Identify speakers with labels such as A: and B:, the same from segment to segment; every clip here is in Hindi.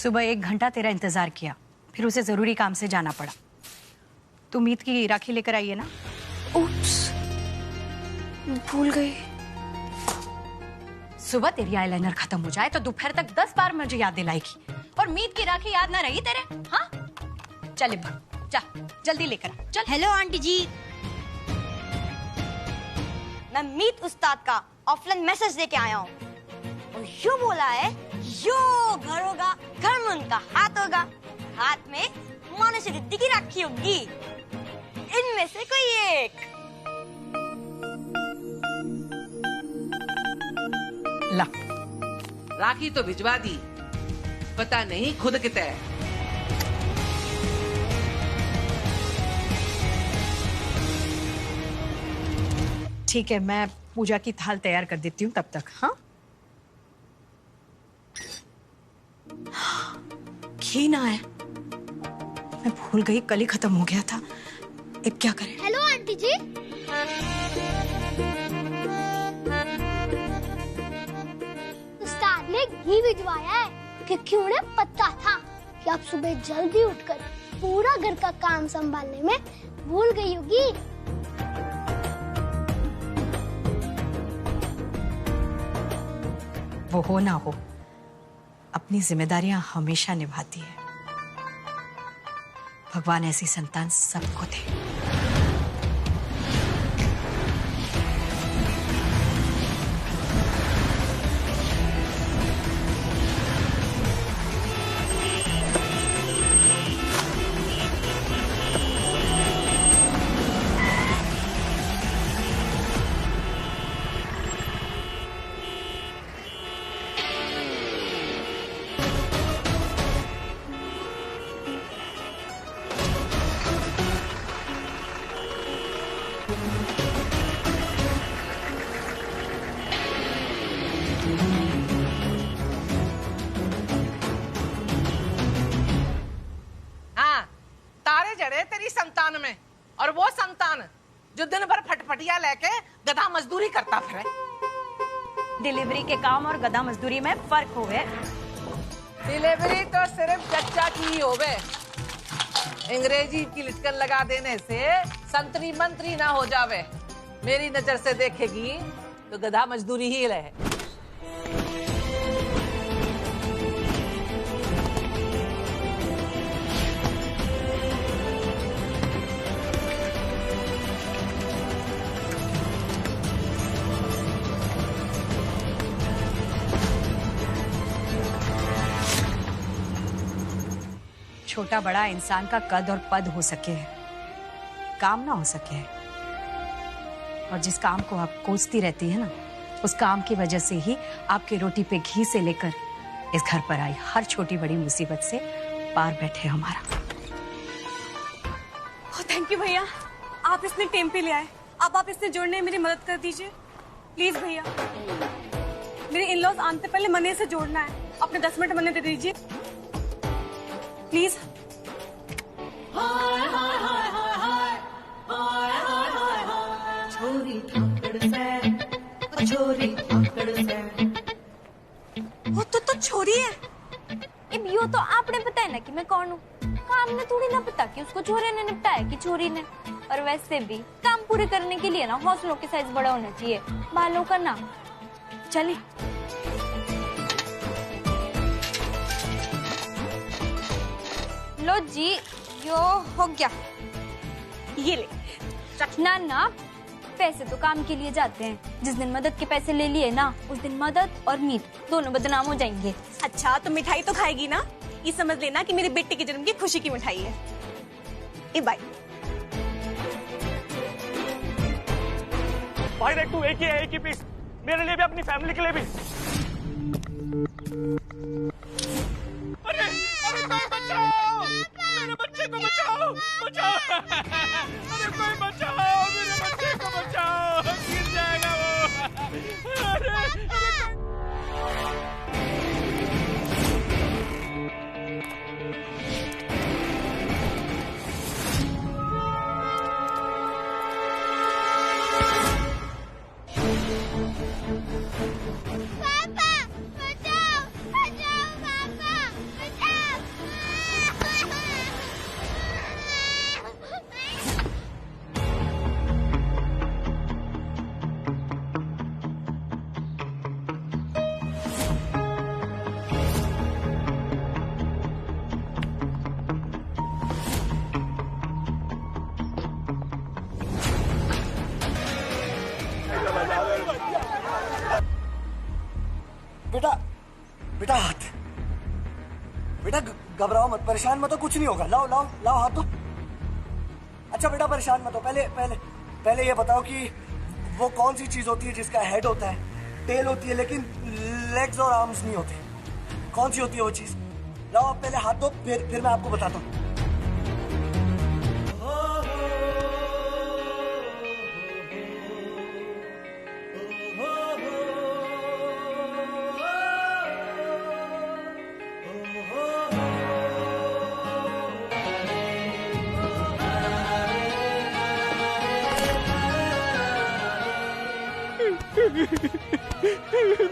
A: सुबह 1 घंटा तेरा इंतजार किया, फिर उसे जरूरी काम से जाना पड़ा। तू मीत की राखी लेकर आई है ना?
B: उप्स, भूल गई।
A: सुबह तेरी आईलाइनर खत्म हो जाए तो दोपहर तक 10 बार मुझे याद दिलाएगी, और मीत की राखी याद ना रही तेरे? हाँ, चल इब्बा, जा जल्दी लेकर आ, चल।
C: हेलो आंटी जी, मैं मीत उस्ताद का ऑफलाइन मैसेज लेके आया हूँ और यूँ बोला है, यो घर होगा, घर में उनका हाथ होगा, हाथ में मानसी दीदी की राखी होगी, इनमें से कोई एक।
A: ला,
D: राखी तो भिजवा दी, पता नहीं खुद कितने है।
A: ठीक है, मैं पूजा की थाल तैयार कर देती हूँ तब तक। हाँ, घी ना है, मैं भूल गई, कल ही खत्म हो गया था। अब क्या करें?
E: हेलो आंटी जी, उस्ताद ने घी भिजवाया है क्योंकि उन्हें पता था कि आप सुबह जल्दी उठकर पूरा घर का काम संभालने में भूल गई होगी।
A: वो हो ना हो, अपनी जिम्मेदारियां हमेशा निभाती है। भगवान ऐसी संतान सबको दे।
D: तेरी संतान में, और वो संतान जो दिन भर फटफटिया लेके गधा मजदूरी करता फिरे।
A: डिलीवरी के काम और गधा मजदूरी में फर्क हो गए।
D: डिलीवरी तो सिर्फ चच्चा की ही होवे, अंग्रेजी की लिटकन लगा देने से संतरी मंत्री ना हो जावे। मेरी नजर से देखेगी तो गधा मजदूरी ही रहे।
A: छोटा बड़ा इंसान का कद और पद हो सके, काम ना हो सके। और जिस काम को आप कोसती रहती है ना, उस काम की वजह से ही आपकी रोटी पे घी से लेकर इस घर पर आई हर छोटी बड़ी मुसीबत से पार बैठे हमारा।
B: थैंक यू भैया, आप इसने टेम पे ले आए। अब आप इससे जोड़ने में मेरी मदद कर दीजिए प्लीज भैया। मेरे इन लॉज आने से पहले मने से जोड़ना है, अपने 10 मिनट मने दे दीजिए प्लीज।
E: वो तो छोरी है।
F: अब यो तो आपने पता है ना कि मैं कौन हूँ, काम ने थोड़ी ना पता कि उसको छोरे ने निपटाया कि छोरी ने। और वैसे भी काम पूरे करने के लिए ना हौसलों की साइज बड़ा होना चाहिए, बालों का ना। चले लो जी, यो हो गया,
B: ये ले।
F: ना ना, पैसे तो काम के लिए जाते हैं। जिस दिन मदद के पैसे ले लिए ना, उस दिन मदद और मीत दोनों बदनाम हो जाएंगे।
B: अच्छा, तो मिठाई तो खाएगी ना? ये समझ लेना कि मेरे बेटे के जन्म की खुशी की मिठाई है। ए बाय।
G: भाई रेट्टू, एक ही पीस, मेरे लिए भी, अपनी फैमिली के लिए भी। अरे कोई बचाओ, मेरे बच्चे को बचाओ, बचाओ। अरे कोई बचाओ, मेरे बच्चे को बचाओ, गिर जाएगा वो। अरे
E: पापा बचाओ, बचाओ पापा, बचाओ।
H: बेटा हाथ, बेटा घबराओ मत, परेशान मत हो, कुछ नहीं होगा। लाओ लाओ लाओ हाथ दो। अच्छा बेटा परेशान मत हो, पहले ये बताओ कि वो कौन सी चीज होती है जिसका हेड होता है, टेल होती है, लेकिन लेग्स और आर्म्स नहीं होते? कौन सी होती है वो चीज? लाओ आप पहले हाथ दो, फिर मैं आपको बताता हूँ।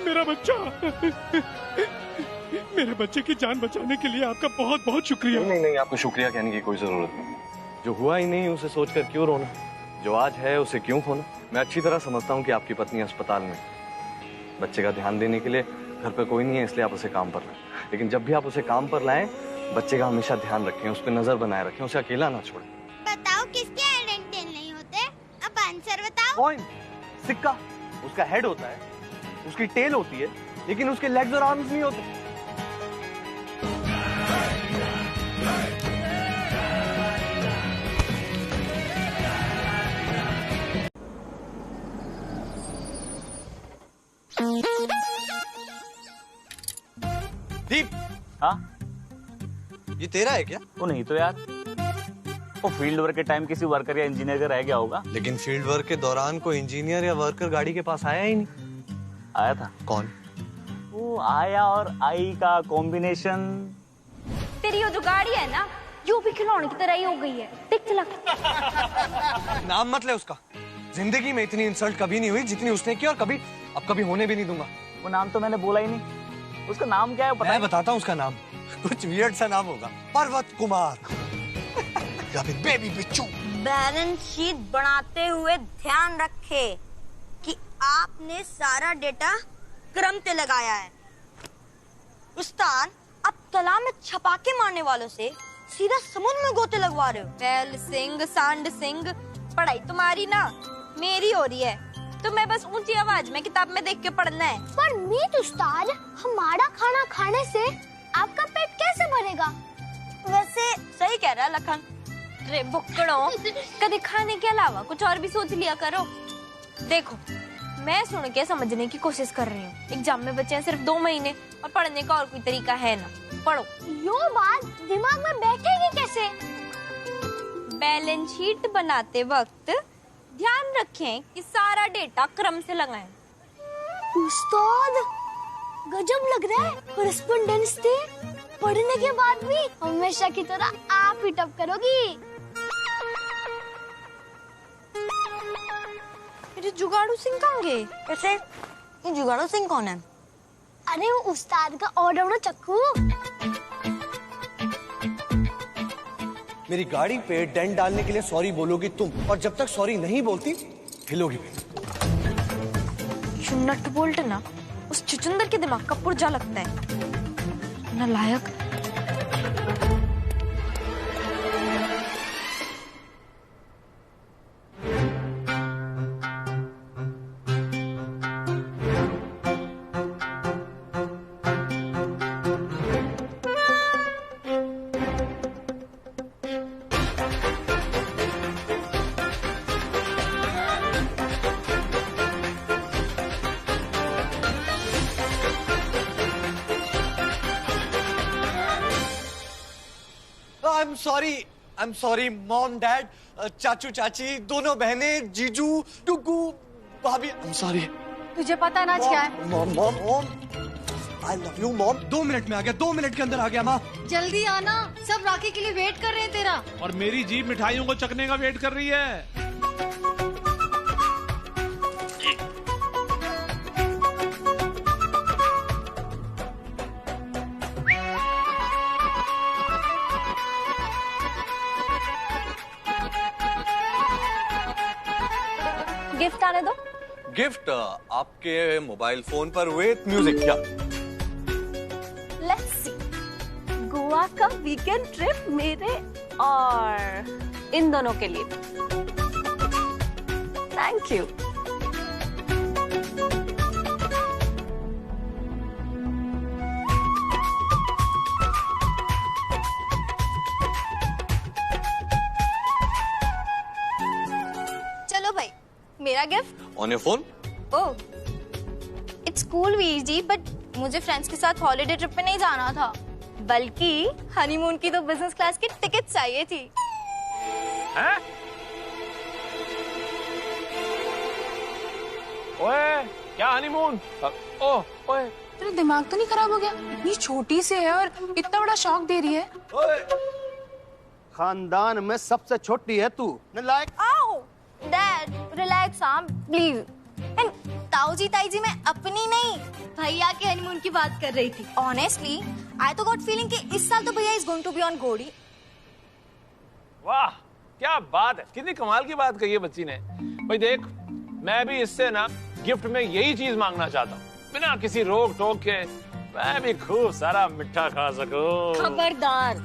G: मेरा बच्चा, मेरे बच्चे की जान बचाने के लिए आपका बहुत बहुत शुक्रिया।
I: नहीं, आपको शुक्रिया कहने की कोई जरूरत नहीं। जो हुआ ही नहीं उसे सोचकर क्यों रोना, जो आज है उसे क्यों खोना। मैं अच्छी तरह समझता हूँ कि आपकी पत्नी अस्पताल में, बच्चे का ध्यान देने के लिए घर पर कोई नहीं है, इसलिए आप उसे काम पर लाएं। लेकिन जब भी आप उसे काम पर लाएं, बच्चे का हमेशा ध्यान रखें, उस पर नजर बनाए रखें, उसे अकेला ना छोड़ें।
E: बताओ किसके हेड एंड टेल नहीं होते? अब आंसर बताओ।
I: कॉइन, सिक्का, उसका हेड होता है, उसकी टेल होती है, लेकिन उसके लेग्स और आर्म्स नहीं होते।
J: दीप,
K: हाँ
J: ये तेरा है क्या?
K: वो नहीं तो यार, वो फील्ड वर्क के टाइम किसी वर्कर या इंजीनियर का रह गया होगा।
J: लेकिन फील्ड वर्क के दौरान कोई इंजीनियर या वर्कर गाड़ी के पास आया ही नहीं।
K: आया था।
J: कौन?
K: वो आया और आई का कॉम्बिनेशन।
F: तेरी वो जो गाड़ी है ना, यो भी खिलौने की तरह ही हो गई है। देख चला।
J: नाम मत ले उसका। जिंदगी में इतनी इंसल्ट कभी नहीं हुई जितनी उसने की, और अब कभी होने भी नहीं दूंगा।
K: वो नाम तो मैंने बोला ही नहीं। उसका नाम क्या है पता?
J: मैं बताता हूँ उसका नाम। कुछ वियर्ड सा नाम होगा। पर्वत कुमार या फिर बेबी बिच्छू।
C: बैलेंस शीट बनाते हुए ध्यान रखे कि आपने सारा डेटा क्रम पे लगाया है। उस्ताद, आप तालाब में छपाके मारने वालों से सीधा समुद्र में गोते लगवा रहे हो।
F: वेल सिंह, सांड सिंह, पढ़ाई तुम्हारी ना मेरी हो रही है। तो मैं बस ऊंची आवाज में किताब में देख के पढ़ना है।
E: पर मीत उस्ताद, हमारा खाना खाने से आपका पेट कैसे भरेगा?
C: वैसे सही कह रहा है लखन।
F: रे बुक्कड़ों, कभी खाने के अलावा कुछ और भी सोच लिया करो। देखो, मैं सुन के समझने की कोशिश कर रही हूँ। एग्जाम में बचे हैं सिर्फ 2 महीने और पढ़ने का और कोई तरीका है ना। पढ़ो।
E: यो बात दिमाग में बैठेगी कैसे?
F: बैलेंस शीट बनाते वक्त ध्यान रखें कि सारा डेटा क्रम से लगाएं।
E: उस्ताद, गजब लग रहा है। कॉरेस्पोंडेंस थे, पढ़ने के बाद भी हमेशा की तरह आप ही टॉप करोगी।
F: मेरे जुगाड़ू सिंह कहाँ गए?
C: वैसे ये जुगाड़ू सिंह कौन है?
E: अरे वो उस्ताद का ऑलराउंडर चक्कू।
J: मेरी गाड़ी पे डेंट डालने के लिए सॉरी बोलोगी तुम, और जब तक सॉरी नहीं बोलती हिलोगी भी।
F: नट बोल्ट ना उस चुचुंदर के दिमाग का पुर्जा लगता है। नालायक।
J: I'm sorry, मॉम, डैड, चाचू चाची, दोनों बहनें, जीजू, टुकू, भाभी। I'm sorry।
B: तुझे पता ना क्या है?
J: Mom, I love you, mom. 2 minute में आ गया, 2 मिनट के अंदर आ गया माँ।
B: जल्दी आना, सब राखी के लिए वेट कर रहे हैं तेरा।
G: और मेरी जीभ मिठाइयों को चखने का वेट कर रही है।
F: गिफ्ट आने दो।
J: गिफ्ट आपके मोबाइल फोन पर विद म्यूजिक। क्या?
F: Let's see. गोवा का वीकेंड ट्रिप मेरे और इन दोनों के लिए। Thank you. मेरा gift?
J: On your phone?
F: Oh, it's cool Veer ji, but मुझे फ्रेंड्स के साथ हॉलिडे ट्रिप पे नहीं जाना था, बल्कि हनीमून की तो बिजनेस क्लास की टिकट चाहिए थी।
G: हैं? ओए, क्या हनीमून? ओह, ओए।
B: तेरा दिमाग तो नहीं खराब हो गया? इतनी छोटी सी है और इतना बड़ा शौक दे रही है।
L: खानदान में सबसे छोटी है तू। नालायक।
F: आओ, डैड, रिलैक्स आप प्लीज। एंड ताऊ जी ताई जी मैं अपनी नहीं, भैया के हनीमून की बात कर रही थी। ऑनेस्टली आई तो गॉट फीलिंग कि इस साल तो भैया is going to be on घोड़ी।
G: वाह, क्या बात है, कितनी कमाल की बात कही है बच्ची ने। भाई देख, मैं भी इससे ना गिफ्ट में यही चीज मांगना चाहता हूँ, बिना किसी रोक टोक के मैं भी खूब सारा मिठा खा सकूं।
A: खबरदार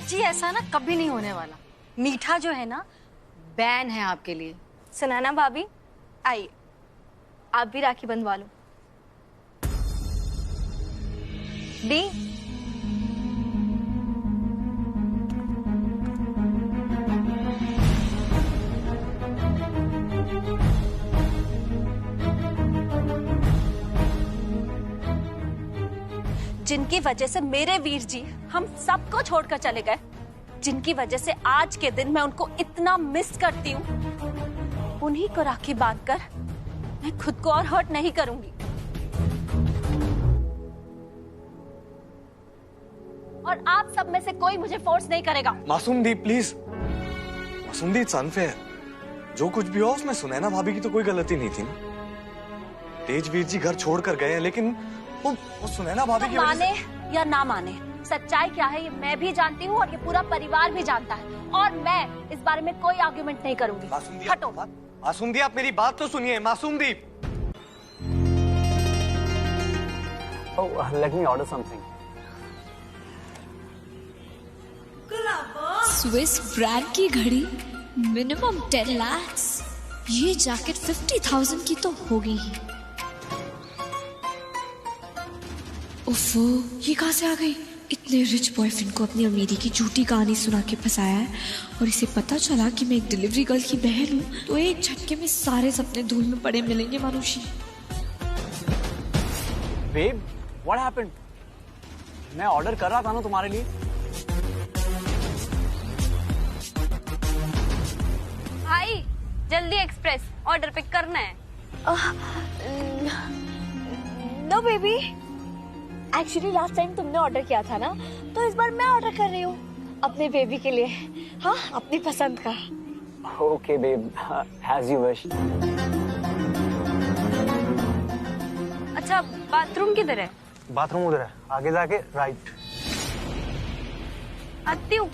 A: जी, ऐसा ना कभी नहीं होने वाला। मीठा जो है ना बैन है आपके लिए।
F: सुनाना भाभी, आइए आप भी राखी बंधवा लो। डी
B: जिनकी वजह से मेरे वीर जी हम सबको छोड़कर चले गए, जिनकी वजह से आज के दिन मैं उनको इतना मिस करती हूँ, उन्हीं को राखी बांधकर मैं खुद को और हर्ट नहीं करूंगी। और आप सब में से कोई मुझे फोर्स नहीं करेगा।
I: मासूम दी प्लीज, मासूम दी इट्स अनफेयर। जो कुछ भी हो उसमें सुनैना भाभी की तो कोई गलती नहीं थी ना। तेजवीर जी घर छोड़कर गए हैं, लेकिन वो सुनैना भाभी की
B: माने या ना माने, सच्चाई क्या है ये मैं भी जानती हूँ और ये पूरा परिवार भी जानता है, और मैं इस बारे में कोई आर्गुमेंट नहीं करूंगी। हटो।
I: मासूम दी, आप मेरी बात तो सुनिए। मासूम दी,
K: let me order something.
E: Swiss brand की घड़ी, मिनिमम 10 लाख। ये जैकेट 50,000 की तो होगी ही। उफ़ो, ये कहाँ से आ गई? इतने रिच बॉयफ्रेंड को अपनी अमीरी की झूठी कहानी सुना के फंसाया है, और इसे पता चला कि मैं एक डिलीवरी गर्ल की बहन हूँ, तो एक झटके में सारे सपने धूल में पड़े मिलेंगे मानुषी।
K: Babe, what happened? मैं ऑर्डर कर रहा था ना तुम्हारे लिए।
F: भाई जल्दी एक्सप्रेस ऑर्डर पिक करना है। No baby, actually last time तुमने ऑर्डर किया था ना, तो इस बार मैं ऑर्डर कर रही हूँ अपने बेबी के लिए। हाँ, अपनी पसंद का।
K: Okay babe, as you wish.
F: अच्छा, बाथरूम किधर है?
L: बाथरूम उधर है, आगे जाके राइट।
F: आती हूँ।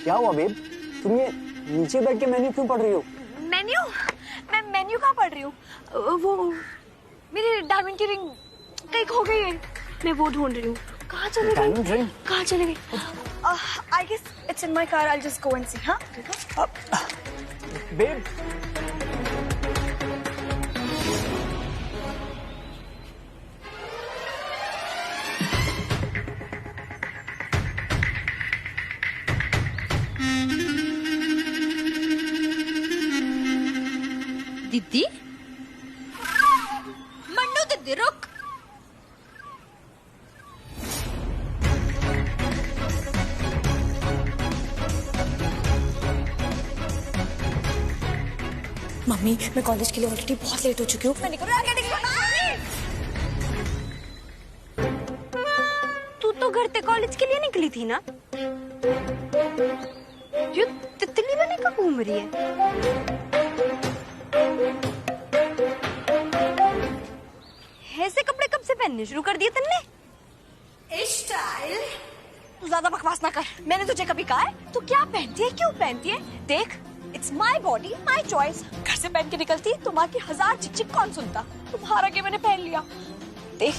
K: क्या हुआ बेब, तुम ये नीचे बैठ के मेन्यू क्यों पढ़ रही हो?
F: मेन्यू? मैं मेन्यू कहाँ पढ़ रही हूँ? वो मेरी डायमंड की रिंग कहीं खो गई है, मैं वो ढूंढ रही हूँ। कहाँ चली गई?
K: Diamond ring?
F: कहाँ चली गई? I guess it's in my car. I'll just go and see. हाँ?
K: बेब,
E: दीदी, मन्नू दीदी रुक।
B: मम्मी, मैं कॉलेज के लिए ऑलरेडी बहुत लेट हो चुकी हूँ।
F: तू तो घर से कॉलेज के लिए निकली थी ना? जो तितली बने का घूम रही है। ऐसे कपड़े कब से पहनने शुरू कर दिए तुमने? स्टाइल। तू ज्यादा बकवास ना कर, मैंने तुझे कभी कहा है तू क्या पहनती है, क्यों पहनती है? देख,
E: it's my body my choice. घर से पहन के निकलती तो माँ की 1000 चिक कौन सुनता। तुम्हारा के मैंने पहन लिया। देख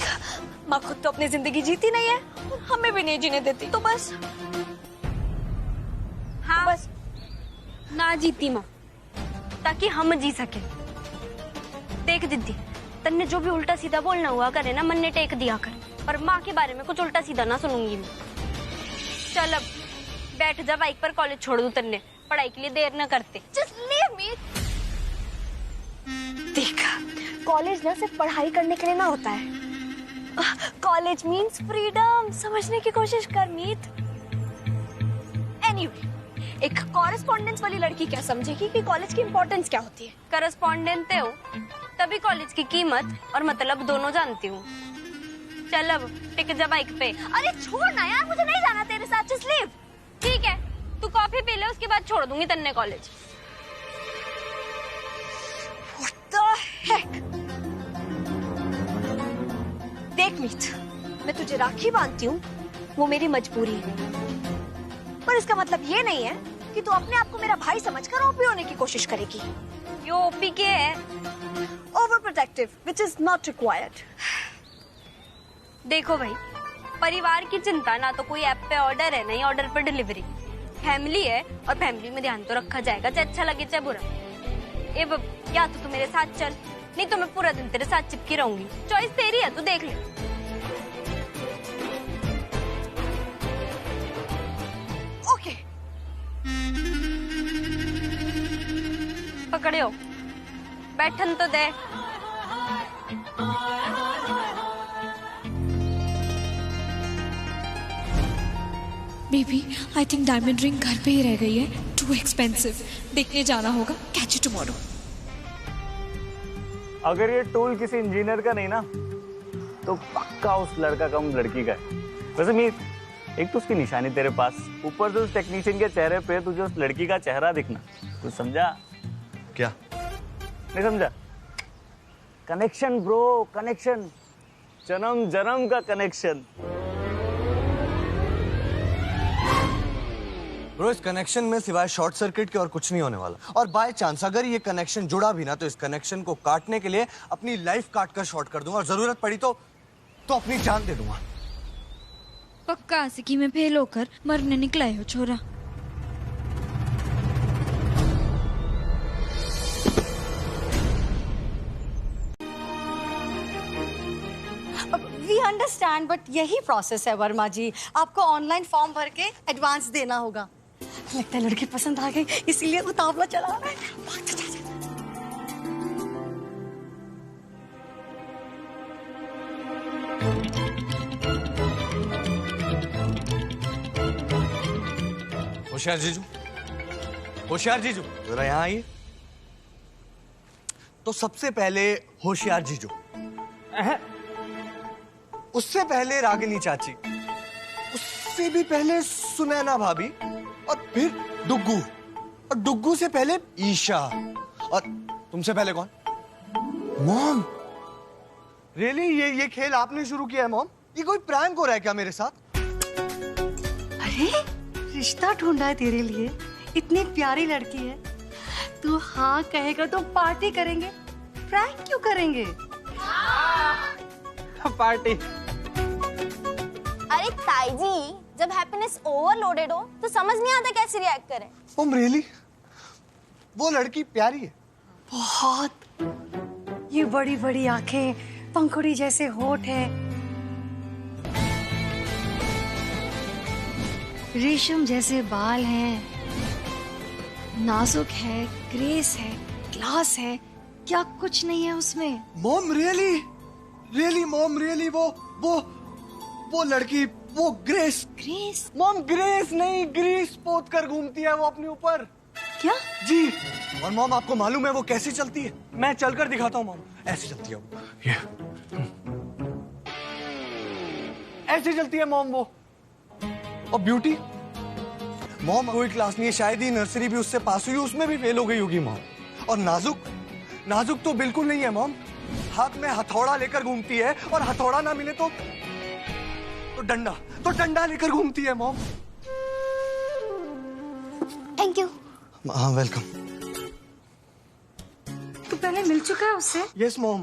E: माँ खुद तो अपनी जिंदगी जीती नहीं है और हमें भी नहीं जीने देती, तो बस
F: हाँ बस ना जीती माँ, ताकि हम जी सके। देख दीदी, तन्ने जो भी उल्टा सीधा बोलना हुआ करे ना, मन ने टेक दिया कर, पर माँ के बारे में कुछ उल्टा सीधा ना सुनूंगी मैं। चल अब बैठ जा बाइक पर, कॉलेज छोड़ दूं तन्ने, पढ़ाई के लिए देर न करते।
E: Just leave me. देख कॉलेज ना सिर्फ पढ़ाई करने के लिए ना होता है। College means freedom. समझने की कोशिश कर मीत। एनीवे, एक कॉरेस्पॉन्डेंस वाली लड़की क्या समझेगी कि कॉलेज की इंपॉर्टेंस क्या होती है।
F: करस्पॉन्डेंट हो तभी कॉलेज की कीमत और मतलब दोनों जानती हूँ। चल अब टिक जा बाइक पे।
E: अरे छोड़ ना यार, मुझे नहीं जाना तेरे साथ, जस्ट लीव।
F: ठीक है, तू कॉफी पी ले, उसके बाद छोड़ दूंगी तन्ने कॉलेज।
E: What the heck? देख मीत, मैं तुझे राखी बांधती हूँ, वो मेरी मजबूरी है, पर इसका मतलब ये नहीं है कि तू अपने आप को मेरा भाई समझकर ओपी होने की कोशिश करेगी।
F: ये ओपी के है?
E: Over protective, which is not required.
F: देखो भाई, परिवार की चिंता ना तो कोई ऐप पे ऑर्डर है, नहीं ऑर्डर पे डिलीवरी। फैमिली है और फैमिली में ध्यान तो रखा जाएगा, चाहे अच्छा लगे चाहे बुरा। या तो तू मेरे साथ चल, नहीं तो मैं पूरा दिन तेरे साथ चिपकी रहूंगी। चॉइस तेरी है, तू देख ले।
E: ओके।
F: पकड़े हो, बैठन तो दे।
E: Baby, I think diamond ring घर पे ही रह गई है। Too expensive. देखने जाना होगा। Catch you tomorrow.
K: अगर ये टूल किसी इंजीनियर का नहीं ना, तो पक्का उस लड़का कम लड़की का है। वैसे मीत, एक तो उसकी निशानी तेरे पास, ऊपर से उस टेक्नीशियन के चेहरे पे तुझे उस लड़की का चेहरा दिखना। तू समझा?
I: क्या
K: नहीं समझा? कनेक्शन ब्रो, कनेक्शन, जन्म जन्म का कनेक्शन।
J: ब्रो, इस कनेक्शन में सिवाय शॉर्ट सर्किट के और कुछ नहीं होने वाला। और बाय चांस अगर ये कनेक्शन जुड़ा भी ना, तो इस कनेक्शन को काटने के लिए अपनी लाइफ काट कर शॉर्ट कर दूंगा, और जरूरत पड़ी तो अपनी जान दे दूंगा।
E: पक्का आशिकी में फेल होकर मरने निकला है छोरा।
B: वी अंडरस्टैंड, बट यही प्रोसेस है वर्मा जी। आपको ऑनलाइन फॉर्म भर के एडवांस देना होगा। लगता है लड़की पसंद आ गई, इसीलिए उतावला चला रहा है।
J: होशियार जीजू, होशियार जीजू, जरा यहाँ आइए। तो सबसे पहले होशियार जीजू, उससे पहले रागिनी चाची, उससे भी पहले सुनैना भाभी, और फिर डुग्गू, और डुग्गू से पहले ईशा, और तुमसे पहले कौन? मॉम। रियली ये खेल आपने शुरू किया है मॉम? ये कोई प्रैंक हो रहा है क्या मेरे साथ?
B: अरे रिश्ता ढूंढा है तेरे लिए, इतनी प्यारी लड़की है। तू हाँ कहेगा तो पार्टी करेंगे, प्रैंक क्यों करेंगे?
L: पार्टी।
C: अरे ताई जी, जब हैप्पीनेस ओवरलोडेड हो तो समझ नहीं आता कैसे रिएक्ट करें।
J: ओम रियली? वो लड़की प्यारी है
B: बहुत। ये बड़ी बड़ी आंखें, पंखुड़ी जैसे होठ है, रेशम जैसे बाल हैं, नाजुक है, ग्रेस है, क्लास है, क्या कुछ नहीं है उसमें?
J: Mom really? Really mom really? वो लड़की, वो ग्रेस।
B: ग्रेस?
J: मॉम ग्रेस नहीं, ग्रीस पोत कर घूमती है वो अपने ऊपर।
B: क्या?
J: जी। और मॉम आपको मालूम है वो कैसे चलती है? मैं चलकर दिखाता हूँ मॉम। ऐसे चलती है वो, ये ऐसे चलती है मॉम वो। और ब्यूटी मॉम कोई क्लास नहीं है, शायद ही नर्सरी भी उससे पास हुई, उसमें भी फेल हो गई होगी मॉम। और नाजुक तो बिल्कुल नहीं है मॉम। हाथ में हथौड़ा लेकर घूमती है, और हथौड़ा ना मिले तो डंडा लेकर घूमती है मॉम।
C: Thank you.
J: हाँ वेलकम।
B: तू पहले मिल चुका है उससे?
J: यस मॉम,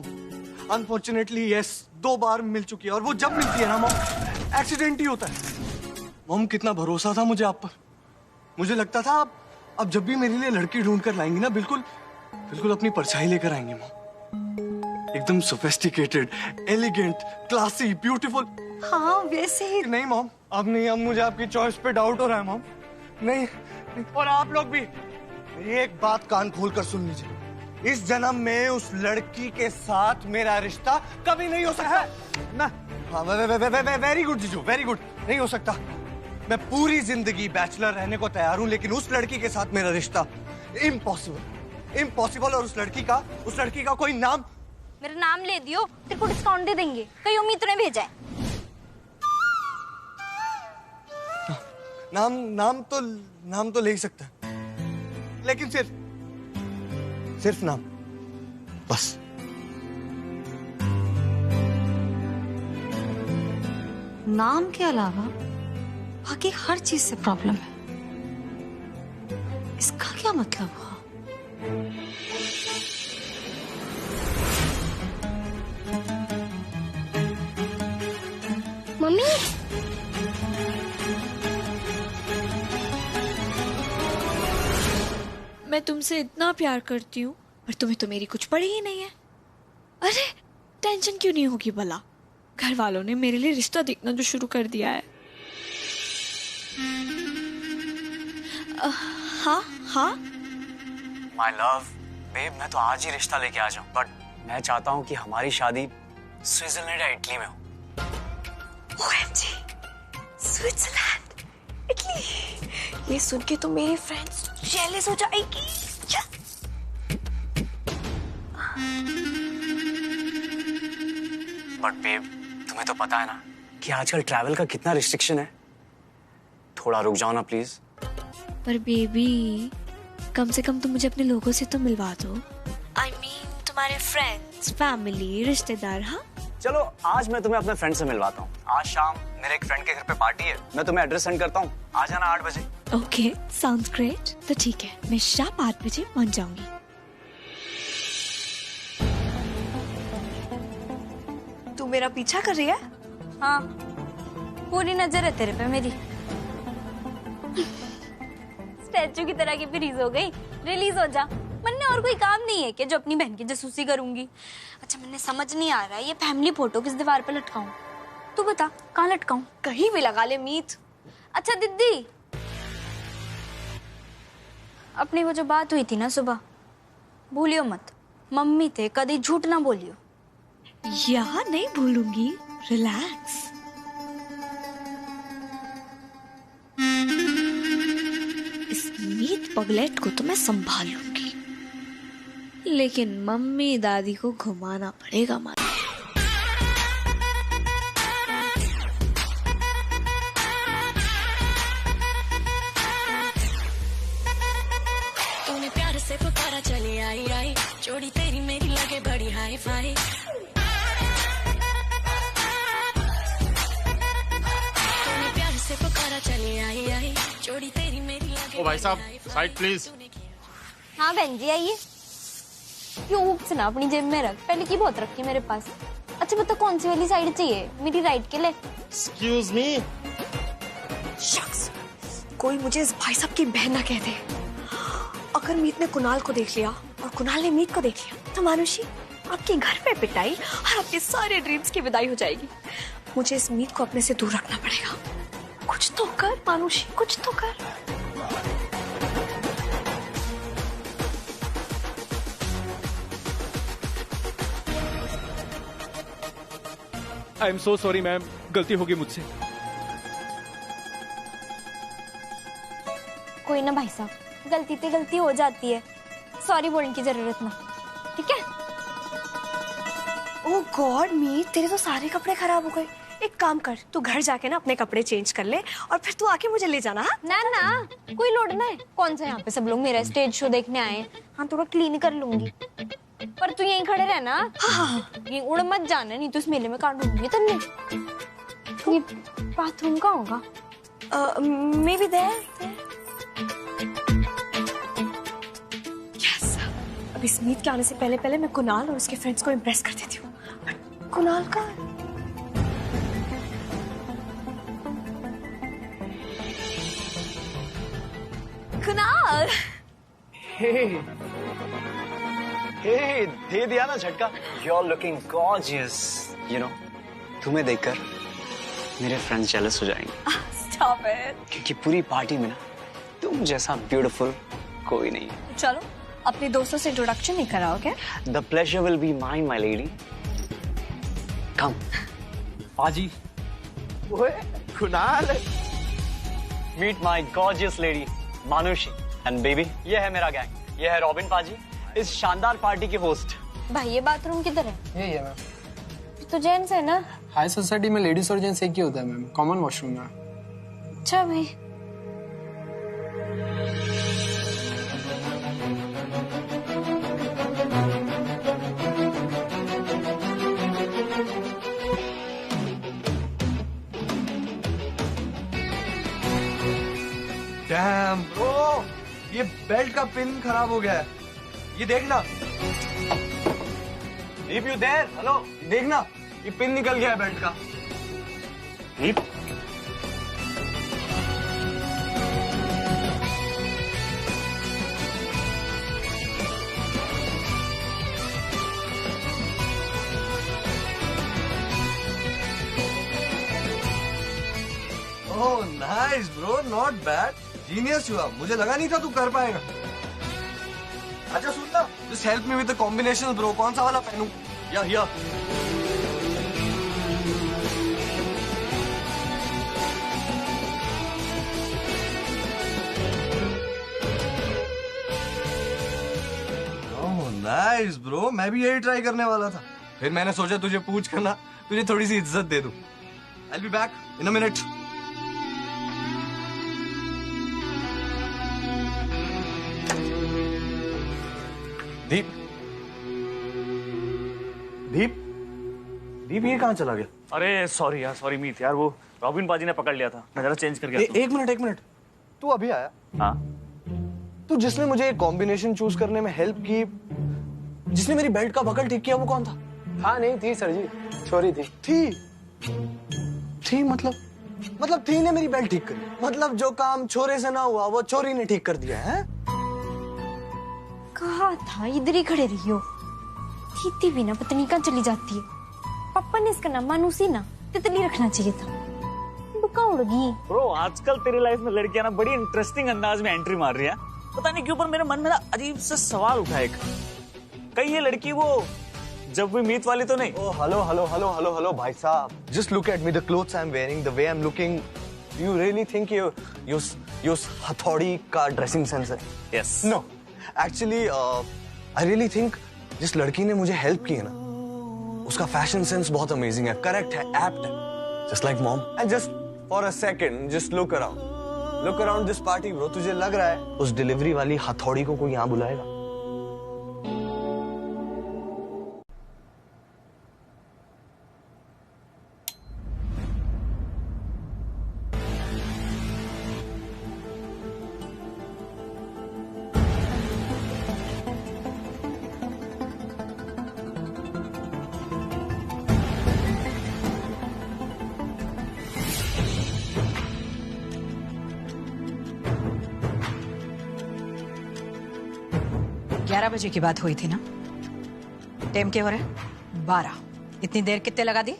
J: अनफॉर्चुनेटली यस, 2 बार मिल चुकी है और वो जब मिलती है ना मॉम एक्सीडेंट ही होता है। मॉम कितना भरोसा था मुझे आप पर, मुझे लगता था आप अब जब भी मेरे लिए लड़की ढूंढ कर लाएंगी ना बिल्कुल बिल्कुल अपनी परछाई लेकर आएंगे मॉम, एकदम सोफिस्टिकेटेड, एलिगेंट, क्लासी, ब्यूटीफुल।
B: हाँ वैसे ही।
J: नहीं मॉम, अब नहीं, अब मुझे आपकी चॉइस पे डाउट हो रहा है मॉम। नहीं, और आप लोग भी एक बात कान खोल कर सुन लीजिए, इस जन्म में उस लड़की के साथ मेरा रिश्ता कभी नहीं हो सकता ना। हाँ वेरी गुड जीजू, वेरी गुड, नहीं हो सकता। मैं पूरी जिंदगी बैचलर रहने को तैयार हूँ, लेकिन उस लड़की के साथ मेरा रिश्ता इम्पॉसिबल, इम्पॉसिबल। और उस लड़की का कोई नाम,
F: मेरा नाम ले दियो, तेरे को डिस्काउंट दे देंगे। कहीं उम्मीद ने भेजा है।
J: नाम तो ले ही सकता है, लेकिन सिर्फ नाम बस।
B: नाम के अलावा बाकी हर चीज से प्रॉब्लम है। इसका क्या मतलब हुआ?
C: मम्मी
E: मैं तुमसे इतना प्यार करती हूँ पर तुम्हें तो मेरी कुछ पड़ी ही नहीं है। अरे टेंशन क्यों नहीं होगी भला, घर वालों ने मेरे लिए रिश्ता देखना जो शुरू कर दिया है। हाँ
K: माय लव बेब, मैं तो आज ही रिश्ता लेके आ जाऊं, बट मैं चाहता हूँ कि हमारी शादी स्विट्जरलैंड या इटली में हो।
E: OMG, स्विट्जरलैंड, इटली, ये सुन के तो मेरी फ्रेंड्स जेलस हो जाएगी।
K: बट बेब, तुम्हें तो पता है ना कि आजकल ट्रैवल का कितना रिस्ट्रिक्शन है। थोड़ा रुक जाओ ना प्लीज।
E: पर बेबी, कम से कम तुम मुझे अपने लोगों से तो मिलवा दो। I mean, तुम्हारे फ्रेंड्स, फैमिली, रिश्तेदार। हाँ
K: चलो आज मैं तुम्हें अपने फ्रेंड से मिलवाता हूँ। आज शाम मेरे एक फ्रेंड के घर पे पार्टी है, मैं तुम्हें एड्रेस सेंड करता हूँ, आ जाना 8 बजे।
E: Okay, sounds great. तो ठीक है, मैं शाम 8 बजे पहुंच जाऊंगी। तू मेरा पीछा कर रही है?
F: हाँ, पूरी नजर है तेरे पे मेरी। स्टैचू की तरह की फ्रीज हो गई, रिलीज हो जा। मन में और कोई काम नहीं है कि जो अपनी बहन की जासूसी करूंगी। अच्छा मैंने समझ नहीं आ रहा है ये फैमिली फोटो किस दीवार पे लटकाऊं? तू बता कहाँ लटकाऊं?
E: कहीं भी लगा ले मीत।
F: अच्छा दीदी, अपनी वो जो बात हुई थी ना सुबह, भूलियो मत। मम्मी थे, कभी झूठ ना बोलियो।
E: यहाँ नहीं भूलूंगी, रिलैक्स। इस मीत पगलेट को तो मैं संभाल लूंगी, लेकिन मम्मी दादी को घुमाना पड़ेगा माँ।
M: तूने प्यार से पुकारा चली आई आई, जोड़ी तेरी मेरी लगे बड़ी हाई फाई। तूने प्यार से पुकारा चली आई आई, जोड़ी तेरी मेरी लगे।
G: ओ भाई साहब, साइड प्लीज।
F: हाँ बहन जी आइए। क्यों हुक्स ना अपनी जेब में रख, पहले की बहुत रखी मेरे पास। अच्छा बता कौन सी वाली साइड चाहिए, मेरी राइट के लिए?
L: Excuse me.
E: शख्स, कोई मुझे इस भाई साहब की बहन ना कह दे। अगर मीत ने कुणाल को देख लिया और कुणाल ने मीत को देख लिया तो मानुषी आपके घर पे पिटाई और आपके सारे ड्रीम्स की विदाई हो जाएगी। मुझे इस मीत को अपने से दूर रखना पड़ेगा। कुछ तो कर मानुषी, कुछ तो कर।
G: I am so sorry ma'am, गलती होगी मुझसे।
F: कोई ना भाई साहब, गलती तो गलती हो जाती है, सॉरी बोलने की जरूरत ना, ठीक है?
E: ओह गॉड मीत, तेरे तो सारे कपड़े खराब हो गए। एक काम कर, तू घर जाके ना अपने कपड़े चेंज कर ले और फिर तू आके मुझे ले जाना। हाँ
F: ना ना, कोई लोड ना है। कौन सा यहाँ पे सब लोग मेरा स्टेज शो देखने आए हैं। हाँ थोड़ा क्लीन कर लूंगी, पर तू यहीं खड़े रहना। हाँ ये उड़ मत जाना, नहीं तो इस मेले में काट दूंगी तन्ने। ये बाथरूम का होगा?
E: Maybe there. अभी स्मित के आने से पहले पहले मैं कुणाल और उसके फ्रेंड्स को इम्प्रेस कर देती हूँ। कुणाल का कुणाल
N: हे दे दिया ना झटका। You're looking gorgeous. You know, तुम्हें देखकर मेरे फ्रेंड्स जेलस हो जाएंगे।
E: Stop it.
N: क्योंकि पूरी पार्टी में ना तुम जैसा ब्यूटीफुल कोई नहीं है।
E: चलो अपने दोस्तों से इंट्रोडक्शन नहीं कराओगे?
N: The pleasure will be mine, my lady. Come.
L: पाजी। ओए Kunal.
N: Meet my gorgeous lady, Manushi. And baby, ये है मेरा गैंग। ये है रॉबिन पाजी, इस शानदार पार्टी के होस्ट।
F: भाई ये बाथरूम किधर है?
O: यही है मैम।
F: तो जेंट्स है ना?
O: हाई सोसाइटी में लेडीज और जेंट्स एक ही होता है मैम, कॉमन वॉशरूम में।
F: अच्छा भाई।
J: डैम ब्रो, ये बेल्ट का पिन खराब हो गया है। ये देखना। दीप यू देयर? हेलो, देखना ये पिन निकल गया है बेल्ट का।
N: Deep?
J: Oh nice bro, not bad. Genius हुआ, मुझे लगा नहीं था तू कर पाएगा। अच्छा सुन ना, just help me with the combination bro. कौन सा वाला पहनूं? या ओह नाइस ब्रो, मैं भी यही ट्राई करने वाला था। फिर मैंने सोचा तुझे पूछ करना, तुझे थोड़ी सी इज्जत दे दूं। I'll be back in a minute. दीप, दीप, दीप ये कहाँ चला गया?
K: अरे सॉरी यार, सॉरी मीत यार, वो रॉबिन पाजी ने पकड़ लिया था, मैं जरा चेंज कर गया।
J: एक मिनट, तू अभी आया?
K: हाँ।
J: तू जिसने मुझे कॉम्बिनेशन चूज करने में हेल्प की, जिसने मेरी बेल्ट का बकल ठीक किया, वो कौन था?
O: हाँ नहीं थी सर जी, छोरी थी।
J: थी मतलब थी ने मेरी बेल्ट ठीक करी। मतलब जो काम छोरे से ना हुआ वो छोरी ने ठीक कर दिया है।
F: कहा था इधर ही खड़े रही हो। थी भी ना पता नहीं कहाँ चली जाती है। पापा ने इसका नाम मानुसी ना तितली रखना चाहिए था। बुका उड़ गई।
K: ब्रो आजकल तेरी लाइफ में लड़कियां ना बड़ी इंटरेस्टिंग अंदाज में एंट्री मार रही है। पता नहीं क्यों पर मेरे मन में ना अजीब सा सवाल उठा एक, कहीं ये लड़की वो जब भी मीत वाली तो नहीं?
J: Oh, hello, भाई साहब. Just look at me, the clothes I'm wearing, the way I'm looking. You really think you हथौड़ी का dressing sense है?
K: Yes.
J: No, actually, I really think जिस लड़की ने मुझे help की है ना, उसका fashion sense बहुत amazing है, correct है, apt है, just like mom. And just for a second, just look around this party, bro. तुझे लग रहा है उस delivery वाली हथौड़ी को कोई यहाँ बुलाएगा?
A: बजे की बात हुई थी ना? टाइम क्या हो रहा है? 12। इतनी देर कितने लगा दी?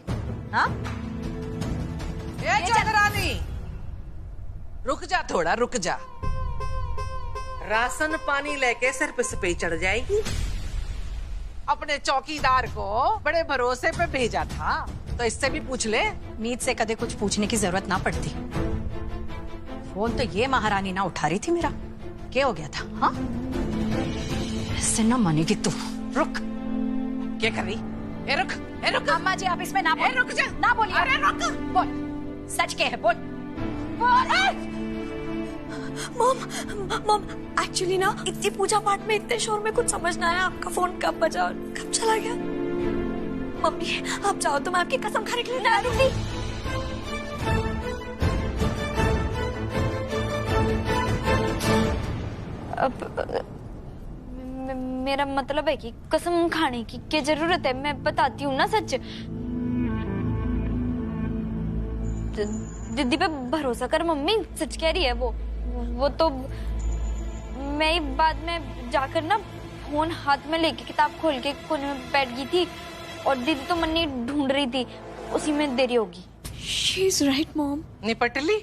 A: हाँ?
D: चंद्रानी रुक जा, थोड़ा रुक जा। राशन पानी लेके सिर पे सपे चढ़ जाएगी। अपने चौकीदार को बड़े भरोसे पे भेजा था, तो इससे भी पूछ ले।
A: मीत से कदे कुछ पूछने की जरूरत ना पड़ती। फोन तो ये महारानी ना उठा रही थी मेरा। क्या हो गया था? हाँ? इससे ना मानेगी तू। रुक।
D: क्या कर रही? ए रुक
A: अम्मा जी, आप इसमें ना बोल।
D: रुक जा,
A: ना बोलिए।
D: अरे रुक।
A: बोल, सच क्या है? बोल।
E: मॉम एक्चुअली ना इतनी पूजा पाठ में इतने शोर में कुछ समझ ना आया। आपका फोन कब बजा और कब चला गया। मम्मी आप जाओ तो मैं आपकी कसम खाने के लिए तैयार हूँ।
F: अब मेरा मतलब है कि कसम खाने की क्या जरूरत है, मैं बताती हूँ ना सच। दीदी पे भरोसा कर मम्मी, सच कह रही है वो तो मैं बाद में जाकर ना फोन हाथ में लेके किताब खोल के कोने में बैठ गई थी और दीदी तो मन्नी ढूंढ रही थी, उसी में देरी होगी।
E: She is right, mom.
D: निपटली?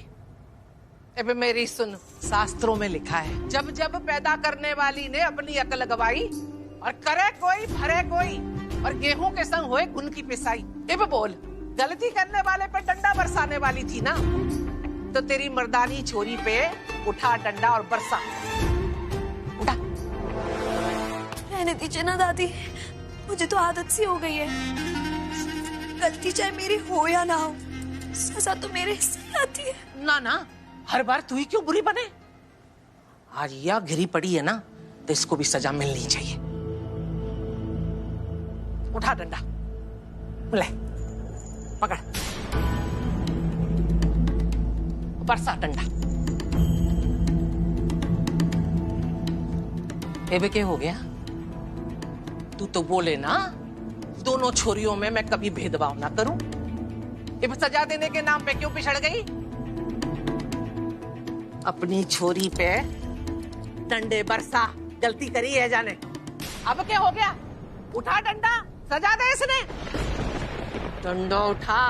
D: अब मेरी सुन, शास्त्रों में लिखा है जब जब पैदा करने वाली ने अपनी अकल गवाई और करे कोई भरे कोई और गेहूं के संग होए गुन की पिसाई। अब बोल, गलती करने वाले पे डंडा बरसाने वाली थी ना, तो तेरी मर्दानी छोरी पे उठा डंडा और बरसा। उठा।
E: रहने दीजिए ना दादी, मुझे तो आदत सी हो गई है। गलती चाहे मेरी हो या ना हो, सजा तो मेरे हिस्से आती है।
D: ना ना, हर बार तू ही क्यों बुरी बने? आज यह गिरी पड़ी है ना, तो इसको भी सजा मिलनी चाहिए। उठा डंडा, ले पकड़, बरसा डंडा। एबे क्या हो गया? तू तो बोले ना दोनों छोरियों में मैं कभी भेदभाव ना करूं। अब सजा देने के नाम पे क्यों पिछड़ गई? अपनी छोरी पे डंडे बरसा, गलती करी है जाने। अब क्या हो गया? उठा डंडा, सजा दे इसने। डंडा उठा।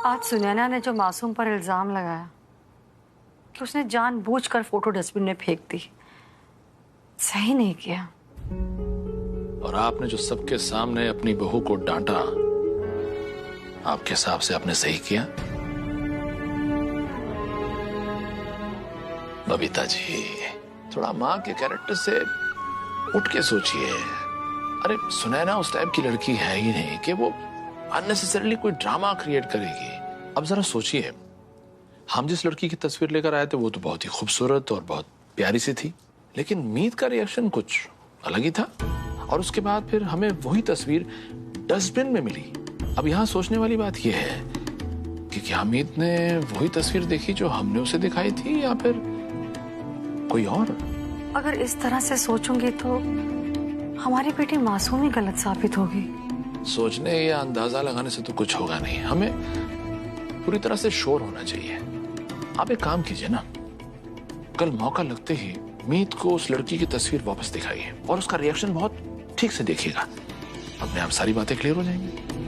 A: आज सुनैना ने जो मासूम पर इल्जाम लगाया कि उसने जानबूझकर फोटो डस्टबिन में फेंक दी, सही नहीं किया।
P: और आपने जो सबके सामने अपनी बहू को डांटा, आपके हिसाब से आपने सही किया? बबीता जी, थोड़ा माँ के कैरेक्टर से उठ के सोचिए। अरे सुनैना उस टाइप की लड़की है ही नहीं कि वो अननेसेसरीली कोई ड्रामा क्रिएट करेगी। अब जरा सोचिए, हम जिस लड़की की तस्वीर लेकर आए थे वो तो बहुत ही खूबसूरत और बहुत प्यारी सी थी, लेकिन मीत का रिएक्शन कुछ अलग ही था। और उसके बाद फिर हमें वही तस्वीर डस्टबिन में मिली। अब यहाँ सोचने वाली बात यह है कि क्या मीत ने वही तस्वीर देखी जो हमने उसे दिखाई थी, या फिर कोई और?
A: अगर इस तरह से सोचूंगी तो हमारी बेटी मासूम ही गलत साबित होगी।
P: सोचने या अंदाजा लगाने से तो कुछ होगा नहीं, हमें पूरी तरह से श्योर होना चाहिए। आप एक काम कीजिए ना, कल मौका लगते ही मीत को उस लड़की की तस्वीर वापस दिखाइए और उसका रिएक्शन बहुत ठीक से देखिएगा। अपने आप सारी बातें क्लियर हो जाएंगी।